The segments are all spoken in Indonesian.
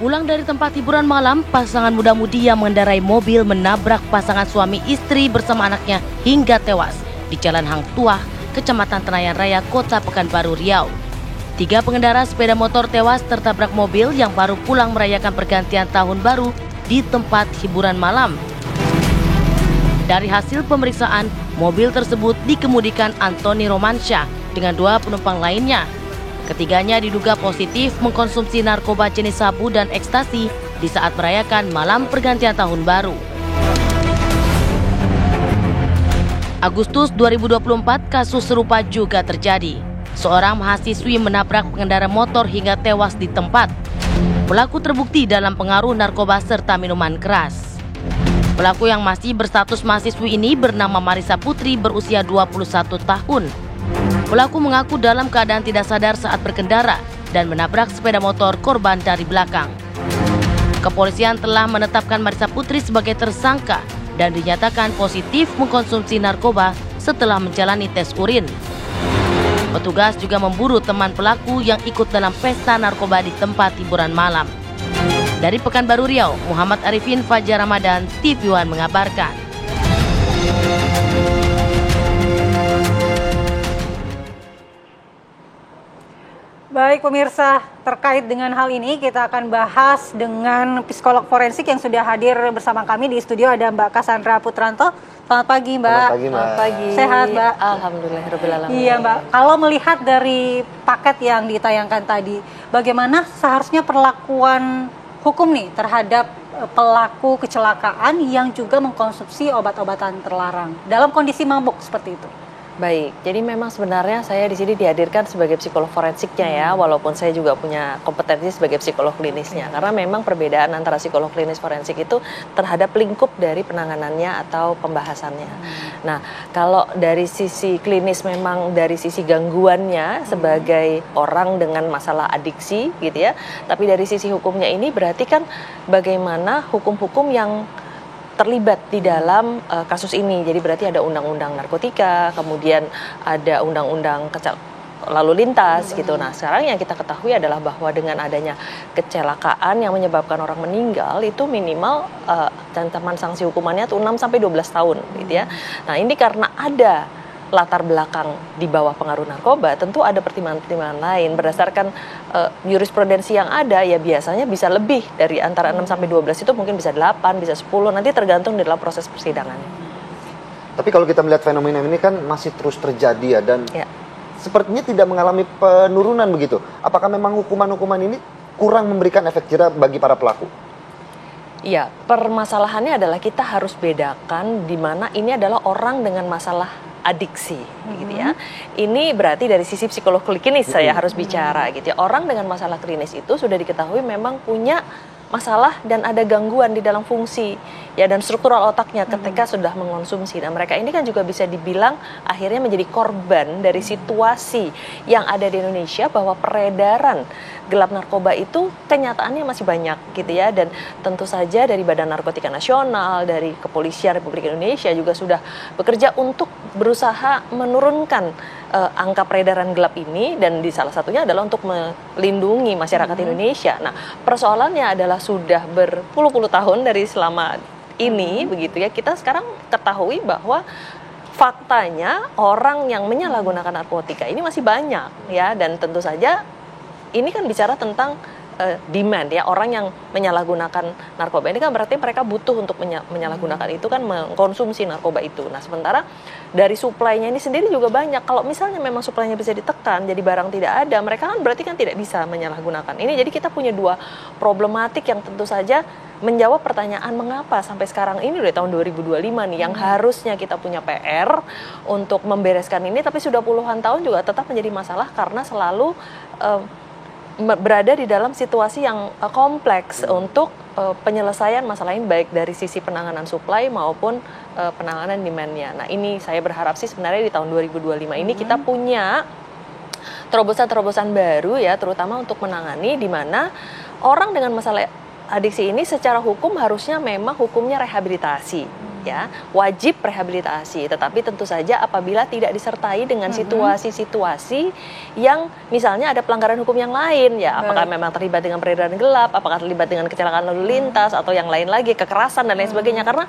Pulang dari tempat hiburan malam, pasangan muda-mudi yang mengendarai mobil menabrak pasangan suami istri bersama anaknya hingga tewas di Jalan Hang Tuah, Kecamatan Tenayan Raya, Kota Pekanbaru, Riau. 3 pengendara sepeda motor tewas tertabrak mobil yang baru pulang merayakan pergantian tahun baru di tempat hiburan malam. Dari hasil pemeriksaan, mobil tersebut dikemudikan Antoni Romansyah dengan 2 penumpang lainnya. Ketiganya diduga positif mengkonsumsi narkoba jenis sabu dan ekstasi di saat merayakan malam pergantian tahun baru. Agustus 2024, kasus serupa juga terjadi. Seorang mahasiswi menabrak pengendara motor hingga tewas di tempat. Pelaku terbukti dalam pengaruh narkoba serta minuman keras. Pelaku yang masih berstatus mahasiswi ini bernama Marisa Putri, berusia 21 tahun. Pelaku mengaku dalam keadaan tidak sadar saat berkendara dan menabrak sepeda motor korban dari belakang. Kepolisian telah menetapkan Marisa Putri sebagai tersangka dan dinyatakan positif mengkonsumsi narkoba setelah menjalani tes urin. Petugas juga memburu teman pelaku yang ikut dalam pesta narkoba di tempat hiburan malam. Dari Pekanbaru, Riau, Muhammad Arifin Fajar Ramadan, TV One mengabarkan. Baik pemirsa, terkait dengan hal ini kita akan bahas dengan psikolog forensik yang sudah hadir bersama kami di studio. Ada Mbak Cassandra Putranto. Selamat pagi Mbak. Selamat pagi Mbak. Selamat pagi. Sehat Mbak? Alhamdulillahirrahmanirrahim. Iya Mbak, kalau melihat dari paket yang ditayangkan tadi, bagaimana seharusnya perlakuan hukum nih terhadap pelaku kecelakaan yang juga mengkonsumsi obat-obatan terlarang dalam kondisi mabuk seperti itu? Baik, jadi memang sebenarnya saya di sini dihadirkan sebagai psikolog forensiknya ya, walaupun saya juga punya kompetensi sebagai psikolog klinisnya. Karena memang perbedaan antara psikolog klinis forensik itu terhadap lingkup dari penanganannya atau pembahasannya. Nah, kalau dari sisi klinis memang dari sisi gangguannya sebagai orang dengan masalah adiksi gitu ya. Tapi dari sisi hukumnya ini berarti kan bagaimana hukum-hukum yang terlibat di dalam kasus ini. Jadi berarti ada undang-undang narkotika, kemudian ada undang-undang lalu lintas gitu. Nah, sekarang yang kita ketahui adalah bahwa dengan adanya kecelakaan yang menyebabkan orang meninggal itu minimal ancaman sanksi hukumannya itu 6 sampai 12 tahun gitu ya. Nah, ini karena ada latar belakang di bawah pengaruh narkoba, tentu ada pertimbangan-pertimbangan lain berdasarkan jurisprudensi yang ada ya biasanya bisa lebih dari antara 6 sampai 12 itu mungkin bisa 8, bisa 10, nanti tergantung di dalam proses persidangan. Tapi kalau kita melihat fenomena ini kan masih terus terjadi ya dan sepertinya tidak mengalami penurunan begitu. Apakah memang hukuman-hukuman ini kurang memberikan efek jera bagi para pelaku? Iya, permasalahannya adalah kita harus bedakan di mana ini adalah orang dengan masalah adiksi gitu ya. Ini berarti dari sisi psikolog klinis saya harus bicara gitu ya. Orang dengan masalah klinis itu sudah diketahui memang punya masalah dan ada gangguan di dalam fungsi ya dan struktural otaknya ketika sudah mengonsumsi. Nah, mereka ini kan juga bisa dibilang akhirnya menjadi korban dari situasi yang ada di Indonesia bahwa peredaran gelap narkoba itu kenyataannya masih banyak gitu ya, dan tentu saja dari Badan Narkotika Nasional, dari Kepolisian Republik Indonesia juga sudah bekerja untuk berusaha menurunkan angka peredaran gelap ini, dan di salah satunya adalah untuk melindungi masyarakat Indonesia. Nah, persoalannya adalah sudah berpuluh-puluh tahun dari selama ini begitu ya, kita sekarang ketahui bahwa faktanya orang yang menyalahgunakan narkotika ini masih banyak ya, dan tentu saja ini kan bicara tentang demand ya, orang yang menyalahgunakan narkoba ini kan berarti mereka butuh untuk menyalahgunakan itu kan, mengkonsumsi narkoba itu. Nah, sementara dari suplainya ini sendiri juga banyak. Kalau misalnya memang suplainya bisa ditekan, jadi barang tidak ada, mereka kan berarti kan tidak bisa menyalahgunakan ini. Jadi kita punya dua problematik yang tentu saja menjawab pertanyaan mengapa sampai sekarang ini udah tahun 2025 nih yang harusnya kita punya PR untuk membereskan ini, tapi sudah puluhan tahun juga tetap menjadi masalah karena selalu berada di dalam situasi yang kompleks untuk penyelesaian masalah ini, baik dari sisi penanganan supply maupun penanganan demand-nya. Nah, ini saya berharap sih sebenarnya di tahun 2025 ini kita punya terobosan-terobosan baru ya, terutama untuk menangani di mana orang dengan masalah adiksi ini secara hukum harusnya memang hukumnya rehabilitasi. ya, wajib rehabilitasi. Tetapi tentu saja apabila tidak disertai dengan situasi-situasi yang misalnya ada pelanggaran hukum yang lain, ya, apakah memang terlibat dengan peredaran gelap, apakah terlibat dengan kecelakaan lalu lintas atau yang lain lagi, kekerasan dan lain sebagainya. Karena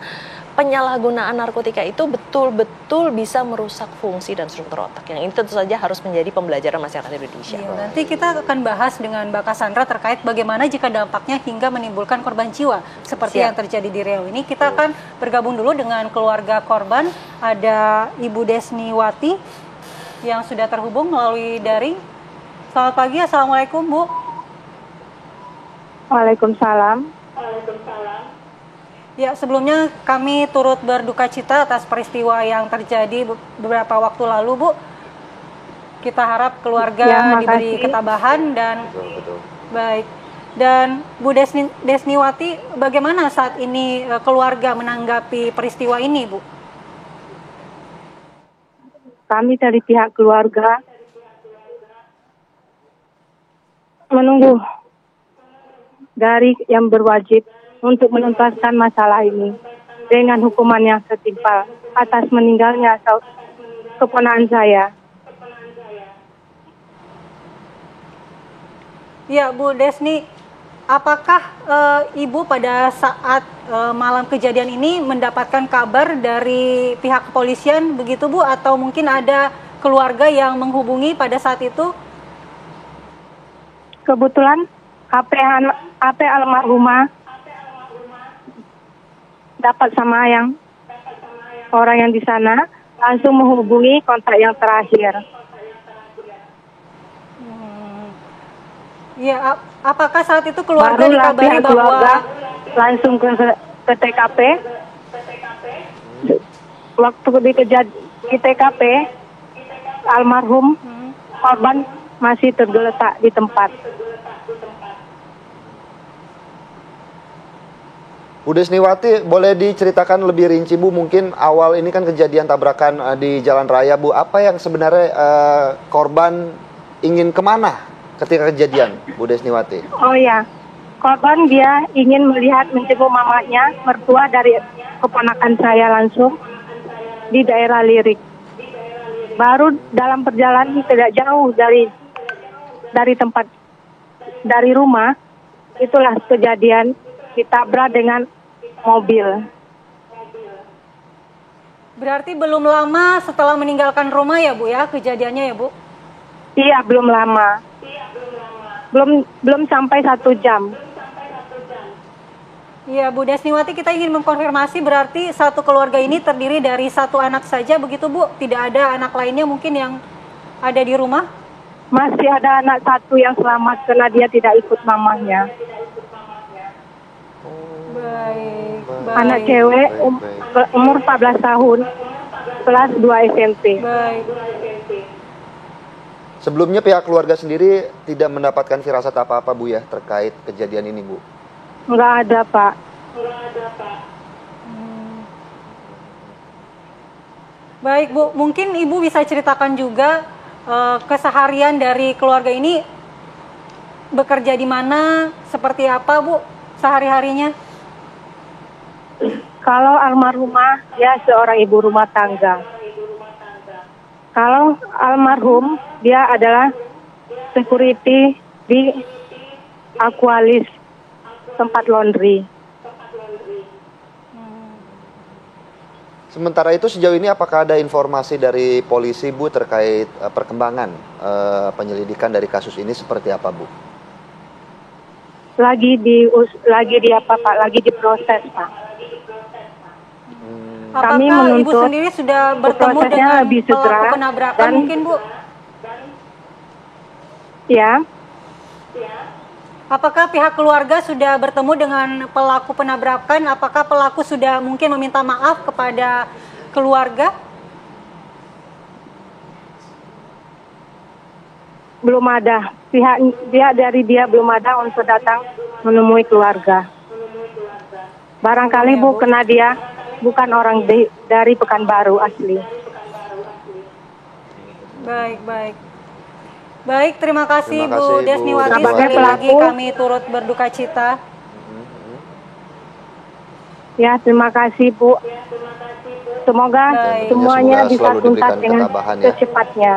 penyalahgunaan narkotika itu betul-betul bisa merusak fungsi dan struktur otak. Yang ini tentu saja harus menjadi pembelajaran masyarakat Indonesia. Iya, nanti kita akan bahas dengan Mbak Cassandra terkait bagaimana jika dampaknya hingga menimbulkan korban jiwa seperti yang terjadi di Riau ini. Kita akan bergabung dulu dengan keluarga korban. Ada Ibu Desniwati yang sudah terhubung melalui daring. Selamat pagi, Assalamualaikum Bu. Waalaikumsalam. Ya, sebelumnya kami turut berduka cita atas peristiwa yang terjadi beberapa waktu lalu, Bu. Kita harap keluarga diberi ketabahan dan baik. Dan Bu Desniwati, bagaimana saat ini keluarga menanggapi peristiwa ini, Bu? Kami dari pihak keluarga menunggu dari yang berwajib untuk menuntaskan masalah ini dengan hukuman yang setimpal atas meninggalnya keponakan saya. Ya, Bu Desni, apakah Ibu pada saat malam kejadian ini mendapatkan kabar dari pihak kepolisian begitu, Bu? Atau mungkin ada keluarga yang menghubungi pada saat itu? Kebetulan HP almarhumah dapat sama orang yang di sana, langsung menghubungi kontak yang terakhir. Ya, apakah saat itu keluarga barulah dikabari pihak bahwa keluarga langsung ke TKP? Waktu di TKP, almarhum korban masih tergeletak di tempat. Bu Desniwati, boleh diceritakan lebih rinci, Bu, mungkin awal ini kan kejadian tabrakan di jalan raya, Bu. Apa yang sebenarnya korban ingin kemana ketika kejadian, Bu Desniwati? Oh ya, korban dia ingin menjenguk mamanya, mertua dari keponakan saya langsung di daerah Lirik. Baru dalam perjalanan tidak jauh dari tempat, dari rumah, itulah kejadian ditabrak dengan mobil. berarti belum lama setelah meninggalkan rumah ya, Bu, ya, kejadiannya ya, Bu? Iya, belum lama. Belum sampai 1 jam. Iya, Bu Desniwati, kita ingin mengkonfirmasi berarti satu keluarga ini terdiri dari satu anak saja begitu, Bu? Tidak ada anak lainnya mungkin yang ada di rumah? Masih ada anak satu yang selamat karena dia tidak ikut mamahnya. Baik. Anak cewek umur 14 tahun, kelas 2 SMP. Baik. Sebelumnya pihak keluarga sendiri tidak mendapatkan firasat apa-apa, Bu, ya, terkait kejadian ini, Bu? Enggak ada, Pak. Baik, Bu, mungkin Ibu bisa ceritakan juga keseharian dari keluarga ini bekerja di mana, seperti apa, Bu, sehari-harinya? Kalau almarhumah, dia seorang ibu rumah tangga. Kalau almarhum, dia adalah security di Aqualis, tempat laundry. Sementara itu sejauh ini apakah ada informasi dari polisi, Bu, terkait perkembangan penyelidikan dari kasus ini seperti apa, Bu? Lagi apa, Pak? Lagi diproses, Pak. Apakah Kami menuntut Ibu sendiri sudah bertemu prosesnya dengan lebih pelaku segera penabrakan dan- mungkin, Bu? Ya, Apakah pihak keluarga sudah bertemu dengan pelaku penabrakan? Apakah pelaku sudah mungkin meminta maaf kepada keluarga? belum ada. Pihak dari dia belum ada untuk datang menemui keluarga. Barangkali Bu, karena dia bukan orang dari Pekanbaru asli. Baik, baik. Baik, terima kasih, Terima kasih, Bu Bu Desniwati. Desniwati. Sekali lagi Pelaku. kami turut berduka cita. Ya, terima kasih Bu. Semoga Baik. semuanya Semoga bisa selalu tuntas diberikan dengan ketabahan ya. secepatnya.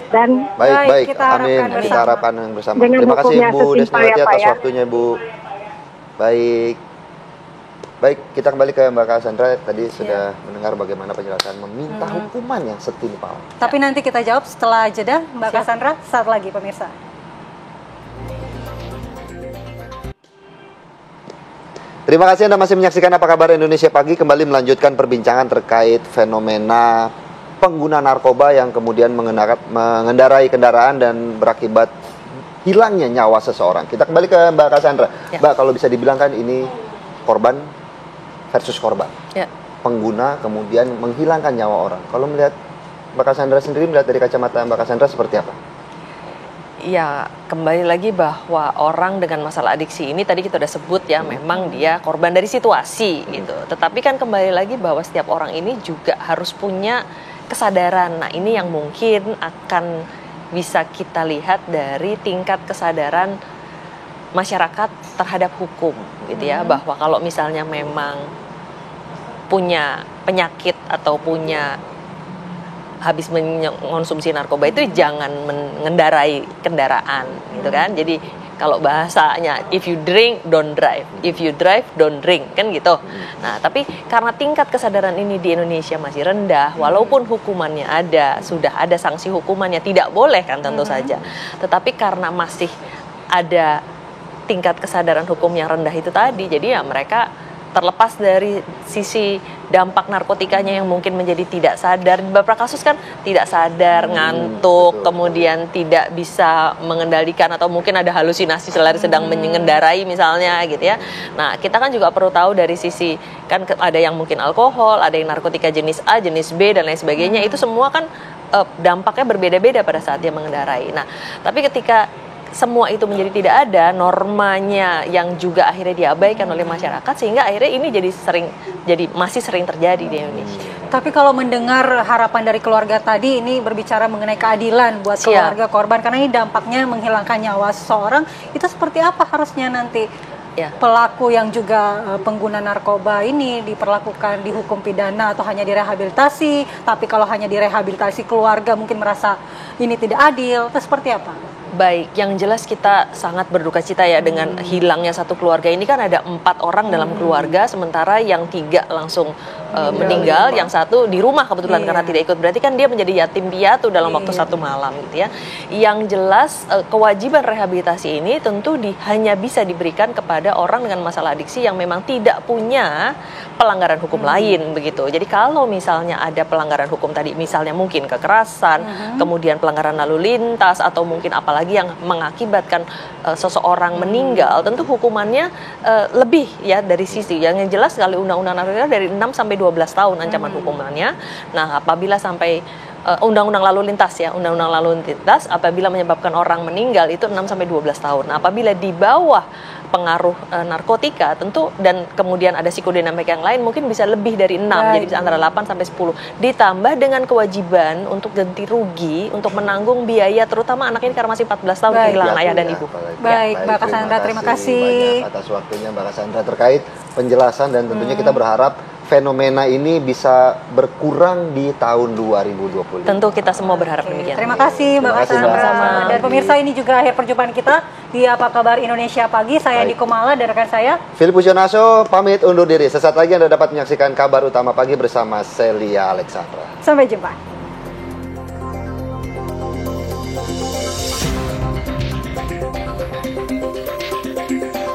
Dan Baik, kita amin. harapkan Kita bersama. harapkan yang bersama. Dengan Terima kasih hukumnya Bu sesimpel Desniwati ya, Pak, atas ya. waktunya Bu. Baik, kita kembali ke Mbak Cassandra. Tadi sudah mendengar bagaimana penjelasan meminta hukuman yang setimpal. Tapi nanti kita jawab setelah jeda, Mbak Cassandra. Saat lagi pemirsa. Terima kasih Anda masih menyaksikan Apa Kabar Indonesia Pagi. Kembali melanjutkan perbincangan terkait fenomena pengguna narkoba yang kemudian mengendarai kendaraan dan berakibat hilangnya nyawa seseorang. Kita kembali ke Mbak Cassandra. Ya. Mbak, kalau bisa dibilang kan ini korban versus korban. Ya. Pengguna kemudian menghilangkan nyawa orang. Kalau melihat Mbak Cassandra sendiri, melihat dari kacamata Mbak Cassandra seperti apa? Ya, kembali lagi bahwa orang dengan masalah adiksi ini tadi kita udah sebut ya, memang dia korban dari situasi gitu. Tetapi kan kembali lagi bahwa setiap orang ini juga harus punya kesadaran. Nah, ini yang mungkin akan bisa kita lihat dari tingkat kesadaran masyarakat terhadap hukum gitu ya, bahwa kalau misalnya memang punya penyakit atau punya habis mengonsumsi narkoba itu jangan mengendarai kendaraan gitu kan. Jadi kalau bahasanya if you drink don't drive, if you drive don't drink kan gitu. Nah, tapi karena tingkat kesadaran ini di Indonesia masih rendah, walaupun hukumannya ada, sudah ada sanksi hukumannya, tidak boleh kan tentu saja. Tetapi karena masih ada tingkat kesadaran hukum yang rendah itu tadi, jadi ya mereka terlepas dari sisi dampak narkotikanya yang mungkin menjadi tidak sadar. Di beberapa kasus kan tidak sadar, ngantuk, kemudian tidak bisa mengendalikan atau mungkin ada halusinasi selain sedang mengendarai misalnya gitu ya. Nah, kita kan juga perlu tahu dari sisi kan ada yang mungkin alkohol, ada yang narkotika jenis A, jenis B dan lain sebagainya. Itu semua kan dampaknya berbeda-beda pada saat dia mengendarai. Nah, tapi ketika semua itu menjadi tidak ada, normanya yang juga akhirnya diabaikan oleh masyarakat, sehingga akhirnya ini masih sering terjadi di Indonesia. Tapi kalau mendengar harapan dari keluarga tadi, ini berbicara mengenai keadilan buat keluarga korban, karena ini dampaknya menghilangkan nyawa seseorang, itu seperti apa harusnya nanti pelaku yang juga pengguna narkoba ini diperlakukan, dihukum pidana atau hanya direhabilitasi? Tapi kalau hanya direhabilitasi, keluarga mungkin merasa ini tidak adil, itu seperti apa? Baik, yang jelas kita sangat berduka cita ya dengan hilangnya satu keluarga ini. Kan ada 4 orang dalam keluarga, sementara yang 3 langsung meninggal, yang 1 di rumah kebetulan karena tidak ikut. Berarti kan dia menjadi yatim piatu dalam waktu 1 malam gitu ya. Yang jelas kewajiban rehabilitasi ini tentu hanya bisa diberikan kepada orang dengan masalah adiksi yang memang tidak punya pelanggaran hukum lain begitu. Jadi kalau misalnya ada pelanggaran hukum tadi, misalnya mungkin kekerasan, kemudian pelanggaran lalu lintas, atau mungkin apalagi yang mengakibatkan seseorang meninggal, tentu hukumannya lebih ya dari sisi yang jelas sekali undang-undang narkotika dari 6 sampai 12 tahun ancaman hukumannya. Nah, apabila sampai undang-undang lalu lintas ya, undang-undang lalu lintas apabila menyebabkan orang meninggal itu 6 sampai 12 tahun. Nah, apabila di bawah pengaruh narkotika tentu dan kemudian ada psikodinamika yang lain mungkin bisa lebih dari 6, jadi bisa antara 8 sampai 10, ditambah dengan kewajiban untuk ganti rugi untuk menanggung biaya terutama anak ini karena masih 14 tahun kehilangan ayah dan ibu. Baik, Mbak Cassandra, terima kasih banyak atas waktunya Mbak Cassandra terkait penjelasan, dan tentunya kita berharap fenomena ini bisa berkurang di tahun 2020. Tentu kita semua berharap demikian. Terima kasih Mbak Cassandra. Sama-sama. Dan pemirsa, ini juga akhir perjumpaan kita di Apa Kabar Indonesia Pagi. Saya Andi Kumala dan rekan saya Philip Pusionaso pamit undur diri. Sesaat lagi Anda dapat menyaksikan kabar utama pagi bersama Celia Alexandra. Sampai jumpa.